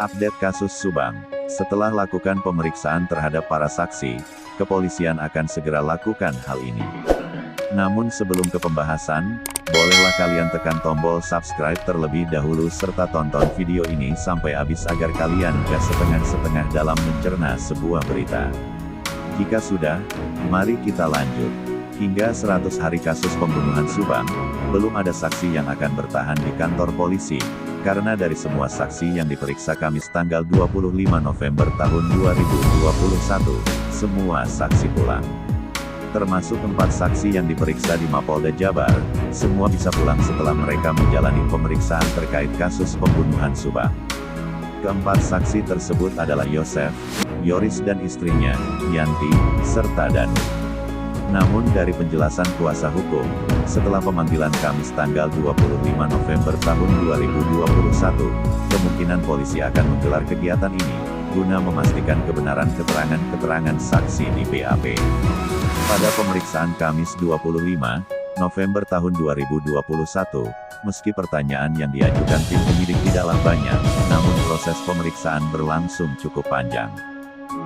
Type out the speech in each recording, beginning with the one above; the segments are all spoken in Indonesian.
Update kasus Subang. Setelah lakukan pemeriksaan terhadap para saksi, kepolisian akan segera lakukan hal ini. Namun sebelum ke pembahasan, bolehlah kalian tekan tombol subscribe terlebih dahulu serta tonton video ini sampai habis agar kalian gak setengah-setengah dalam mencerna sebuah berita. Jika sudah, mari kita lanjut. Hingga 100 hari kasus pembunuhan Subang, belum ada saksi yang akan bertahan di kantor polisi, karena dari semua saksi yang diperiksa Kamis tanggal 25 November tahun 2021, semua saksi pulang. Termasuk 4 saksi yang diperiksa di Mapolda Jabar, semua bisa pulang setelah mereka menjalani pemeriksaan terkait kasus pembunuhan Subang. Keempat saksi tersebut adalah Yosef, Yoris dan istrinya, Yanti, serta Danu. Namun dari penjelasan kuasa hukum, setelah pemanggilan Kamis tanggal 25 November tahun 2021, kemungkinan polisi akan menggelar kegiatan ini, guna memastikan kebenaran keterangan-keterangan saksi di BAP. Pada pemeriksaan Kamis 25 November tahun 2021, meski pertanyaan yang diajukan tim penyidik tidaklah banyak, namun proses pemeriksaan berlangsung cukup panjang.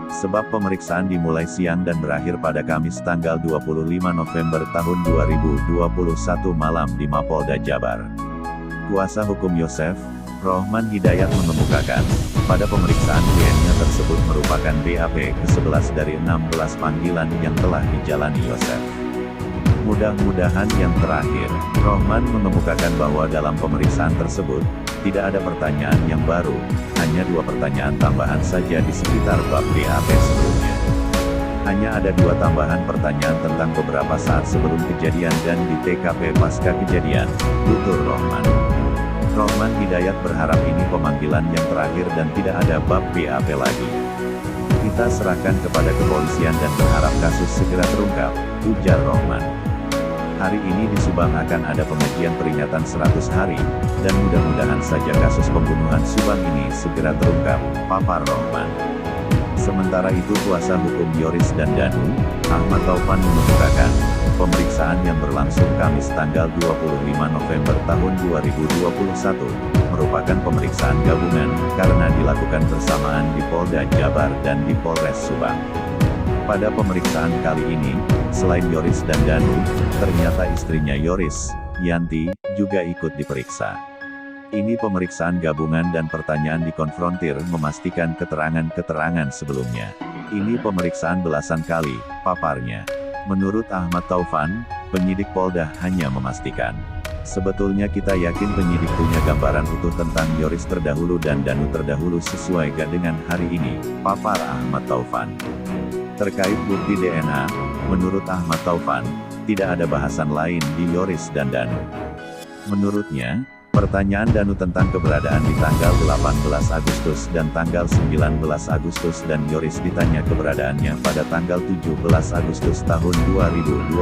Sebab pemeriksaan dimulai siang dan berakhir pada Kamis tanggal 25 November tahun 2021 malam di Mapolda Jabar. Kuasa hukum Yosef, Rohman Hidayat mengemukakan, pada pemeriksaan kliennya tersebut merupakan BAP ke-11 dari 16 panggilan yang telah dijalani Yosef. Mudah-mudahan yang terakhir, Rohman mengemukakan bahwa dalam pemeriksaan tersebut, tidak ada pertanyaan yang baru, hanya 2 pertanyaan tambahan saja di sekitar bab BAP sebelumnya. Hanya ada 2 tambahan pertanyaan tentang beberapa saat sebelum kejadian dan di TKP pasca kejadian, tutur Rohman. Rohman Hidayat berharap ini pemanggilan yang terakhir dan tidak ada bab BAP lagi. Kita serahkan kepada kepolisian dan berharap kasus segera terungkap, ujar Rohman. Hari ini di Subang akan ada pengajian peringatan 100 hari, dan mudah-mudahan saja kasus pembunuhan Subang ini segera terungkap, papar Rohman. Sementara itu kuasa hukum Yoris dan Danu, Ahmad Taufan mengemukakan, pemeriksaan yang berlangsung Kamis tanggal 25 November tahun 2021, merupakan pemeriksaan gabungan, karena dilakukan bersamaan di Polda Jabar dan di Polres Subang. Pada pemeriksaan kali ini, selain Yoris dan Danu, ternyata istrinya Yoris, Yanti, juga ikut diperiksa. Ini pemeriksaan gabungan dan pertanyaan dikonfrontir memastikan keterangan-keterangan sebelumnya. Ini pemeriksaan belasan kali, paparnya. Menurut Ahmad Taufan, penyidik Polda hanya memastikan. Sebetulnya kita yakin penyidik punya gambaran utuh tentang Yoris terdahulu dan Danu terdahulu sesuai gak dengan hari ini, papar Ahmad Taufan. Terkait bukti DNA, menurut Ahmad Taufan, tidak ada bahasan lain di Yoris dan Danu. Menurutnya, pertanyaan Danu tentang keberadaan di tanggal 18 Agustus dan tanggal 19 Agustus dan Yoris ditanya keberadaannya pada tanggal 17 Agustus tahun 2021.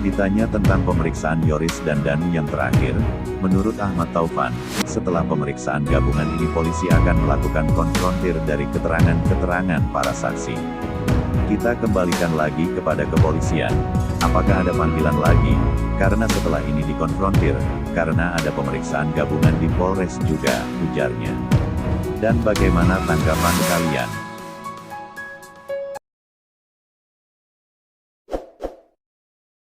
Ditanya tentang pemeriksaan Yoris dan Danu yang terakhir, menurut Ahmad Taufan, setelah pemeriksaan gabungan ini polisi akan melakukan konfrontir dari keterangan-keterangan para saksi. Kita kembalikan lagi kepada kepolisian, apakah ada panggilan lagi, karena setelah ini dikonfrontir, karena ada pemeriksaan gabungan di Polres juga, ujarnya. Dan bagaimana tanggapan kalian?